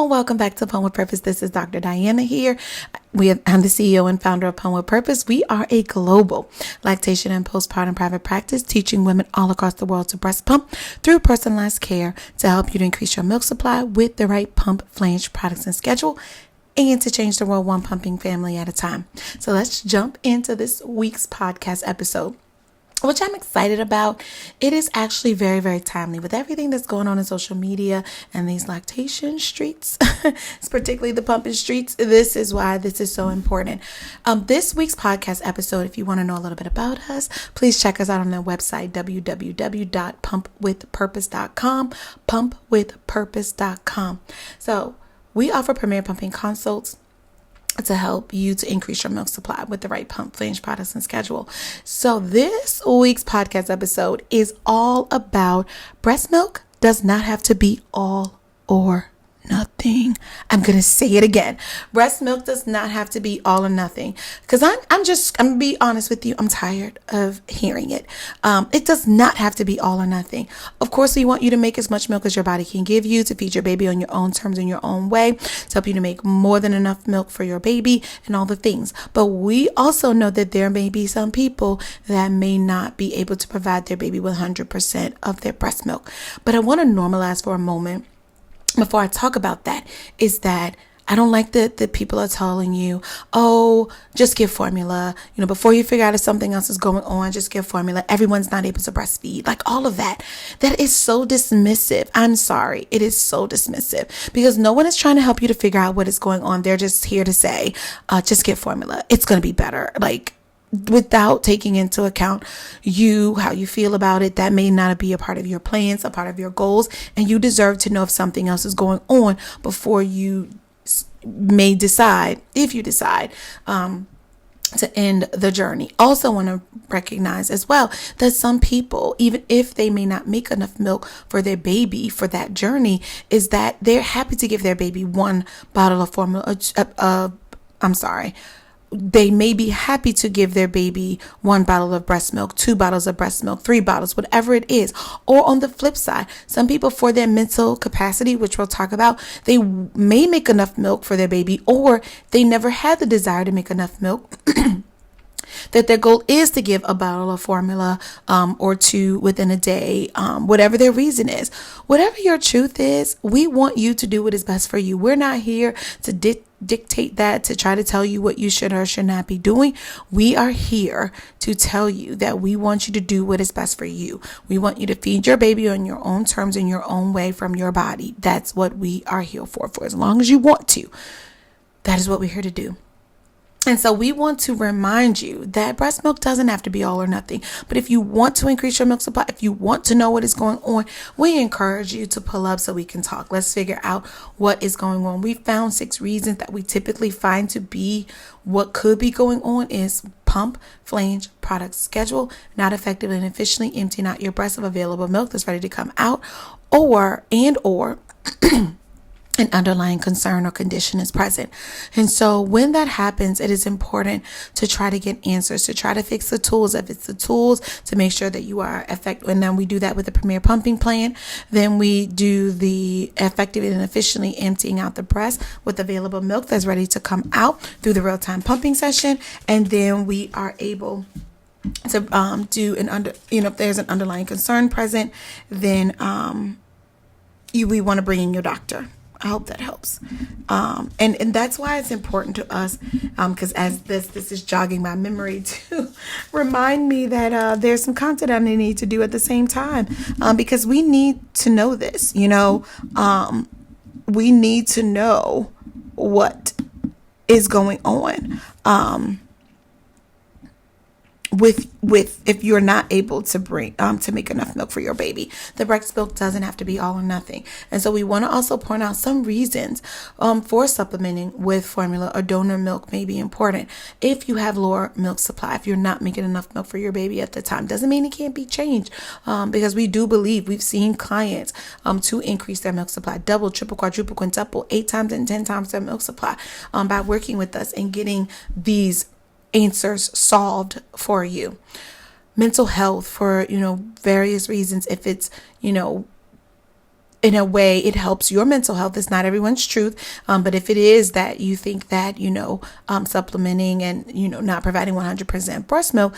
Welcome back to Pump with Purpose. This is Dr. Diana here. I'm the CEO and founder of Pump with Purpose. We are a global lactation and postpartum private practice teaching women all across the world to breast pump through personalized care to help you to increase your milk supply with the right pump, flange, products, and schedule, and to change the world one pumping family at a time. So let's jump into this week's podcast episode, which I'm excited about. It is actually very, very timely with everything that's going on in social media and these lactation streets, it's particularly the pumping streets. This is why this is so important. This week's podcast episode, if you want to know a little bit about us, please check us out on the website, www.pumpwithpurpose.com, pumpwithpurpose.com. So we offer premier pumping consults to help you to increase your milk supply with the right pump, flange, products, and schedule. So this week's podcast episode is all about breast milk does not have to be all or nothing. I'm going to say it again. Breast milk does not have to be all or nothing. Because I'm going to be honest with you. I'm tired of hearing it. It does not have to be all or nothing. Of course, we want you to make as much milk as your body can give you to feed your baby on your own terms in your own way, to help you to make more than enough milk for your baby and all the things. But we also know that there may be some people that may not be able to provide their baby with 100% of their breast milk. But I want to normalize for a moment before I talk about that, is that I don't like that people are telling you, oh, just give formula. Before you figure out if something else is going on, just give formula. Everyone's not able to breastfeed. Like all of that. That is so dismissive. I'm sorry. It is so dismissive because no one is trying to help you to figure out what is going on. They're just here to say, just give formula. It's going to be better. Without taking into account how you feel about it. That may not be a part of your plans, a part of your goals, and you deserve to know if something else is going on before you may decide, if you decide, to end the journey. Also want to recognize as well that some people, even if they may not make enough milk for their baby for that journey, is that they're happy to give their baby one bottle of formula, they may be happy to give their baby one bottle of breast milk, 2 bottles of breast milk, 3 bottles, whatever it is. Or on the flip side, some people, for their mental capacity, which we'll talk about, they may make enough milk for their baby, or they never had the desire to make enough milk. That their goal is to give a bottle of formula or 2 within a day, whatever their reason is. Whatever your truth is, we want you to do what is best for you. We're not here to dictate that, to try to tell you what you should or should not be doing. We are here to tell you that we want you to do what is best for you. We want you to feed your baby on your own terms in your own way from your body. That's what we are here for as long as you want to. That is what we're here to do. And so we want to remind you that breast milk doesn't have to be all or nothing. But if you want to increase your milk supply, if you want to know what is going on, we encourage you to pull up so we can talk. Let's figure out what is going on. We found 6 reasons that we typically find to be what could be going on is pump, flange, product, schedule, not effectively and efficiently emptying out your breast of available milk that's ready to come out, or an underlying concern or condition is present. And so when that happens, it is important to try to get answers, to try to fix the tools. If it's the tools, to make sure that you are effective. And then we do that with the Premier Pumping Plan. Then we do the effective and efficiently emptying out the breast with available milk that's ready to come out through the real-time pumping session. And then we are able to do if there's an underlying concern present, then we want to bring in your doctor. I hope that helps. And that's why it's important to us, because as this is jogging my memory to remind me that there's some content I need to do at the same time, because we need to know this, we need to know what is going on. With if you're not able to bring to make enough milk for your baby, the breast milk doesn't have to be all or nothing. And so we want to also point out some reasons for supplementing with formula or donor milk may be important. If you have lower milk supply, if you're not making enough milk for your baby at the time, doesn't mean it can't be changed, because we do believe we've seen clients to increase their milk supply, double, triple, quadruple, quintuple, 8 times and 10 times their milk supply by working with us and getting these answers solved for you. Mental health for, various reasons. If it's, in a way, it helps your mental health. It's not everyone's truth. But if it is that you think that, supplementing and, not providing 100% breast milk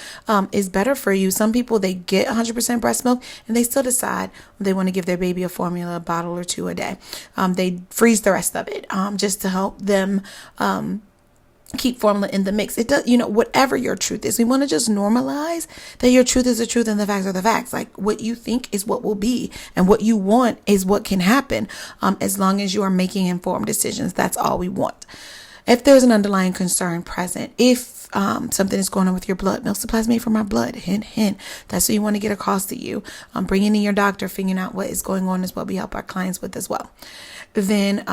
is better for you. Some people, they get 100% breast milk and they still decide they want to give their baby a formula, a bottle or two a day. They freeze the rest of it just to help them keep formula in the mix. It does, whatever your truth is, we want to just normalize that your truth is the truth and the facts are the facts. Like, what you think is what will be, and what you want is what can happen. As long as you are making informed decisions, that's all we want. If there's an underlying concern present, if something is going on with your blood, milk supply is made from our blood. Hint, hint. That's what you want to get across to you. Bringing in your doctor, figuring out what is going on is what we help our clients with as well. Then,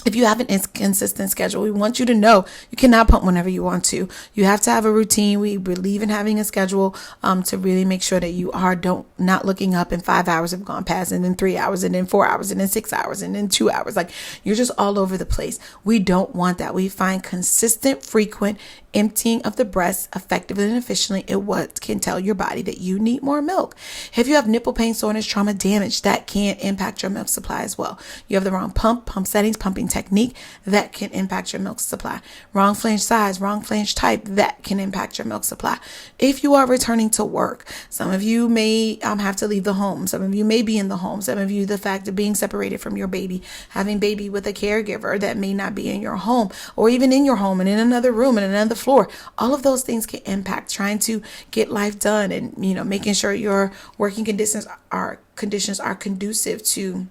if you have an inconsistent schedule, we want you to know you cannot pump whenever you want to. You have to have a routine. We believe in having a schedule to really make sure that you are not looking up and 5 hours have gone past, and then 3 hours, and then 4 hours, and then 6 hours, and then 2 hours. Like, you're just all over the place. We don't want that. We find consistent, frequent emptying of the breast effectively and efficiently is what can tell your body that you need more milk. If you have nipple pain, soreness, trauma, damage, that can impact your milk supply as well. You have the wrong pump settings, pumping technique, that can impact your milk supply. Wrong flange size, wrong flange type, that can impact your milk supply. If you are returning to work, some of you may have to leave the home. Some of you may be in the home. Some of you, the fact of being separated from your baby, having baby with a caregiver that may not be in your home, or even in your home and in another room and another floor. All of those things can impact trying to get life done, and making sure your working conditions are conducive to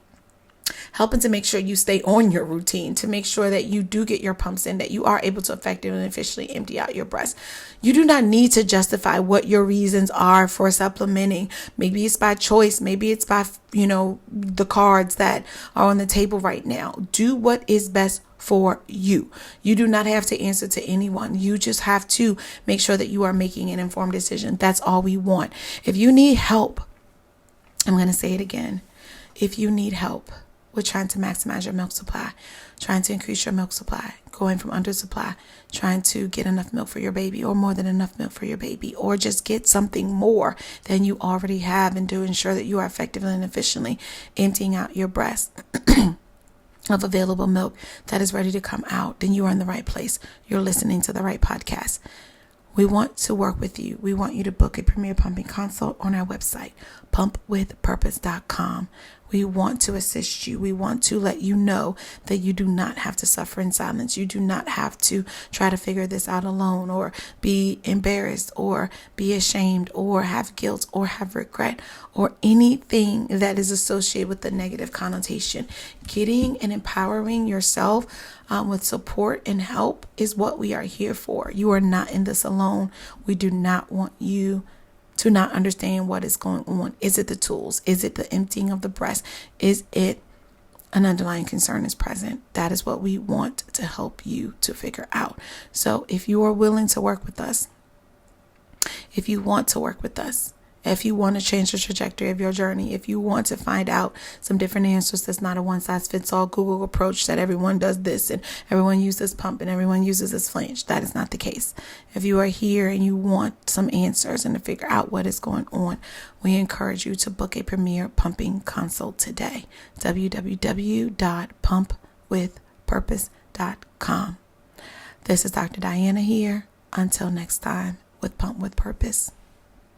helping to make sure you stay on your routine, to make sure that you do get your pumps in, that you are able to effectively and efficiently empty out your breast. You do not need to justify what your reasons are for supplementing. Maybe it's by choice. Maybe it's by, the cards that are on the table right now. Do what is best for you. You do not have to answer to anyone. You just have to make sure that you are making an informed decision. That's all we want. If you need help, I'm going to say it again. If you need help with trying to maximize your milk supply, trying to increase your milk supply, going from undersupply, trying to get enough milk for your baby or more than enough milk for your baby, or just get something more than you already have, and to ensure that you are effectively and efficiently emptying out your breast of available milk that is ready to come out, then you are in the right place. You're listening to the right podcast. We want to work with you. We want you to book a Premier Pumping Consult on our website, pumpwithpurpose.com. We want to assist you. We want to let you know that you do not have to suffer in silence. You do not have to try to figure this out alone, or be embarrassed, or be ashamed, or have guilt, or have regret, or anything that is associated with the negative connotation. Getting and empowering yourself with support and help is what we are here for. You are not in this alone. We do not want you to not understand what is going on. Is it the tools? Is it the emptying of the breast? Is it an underlying concern is present? That is what we want to help you to figure out. So if you are willing to work with us, if you want to work with us, if you want to change the trajectory of your journey, if you want to find out some different answers, that's not a one-size-fits-all Google approach that everyone does this and everyone uses this pump and everyone uses this flange. That is not the case. If you are here and you want some answers and to figure out what is going on, we encourage you to book a Premier Pumping Consult today. www.pumpwithpurpose.com. This is Dr. Diana here. Until next time with Pump with Purpose.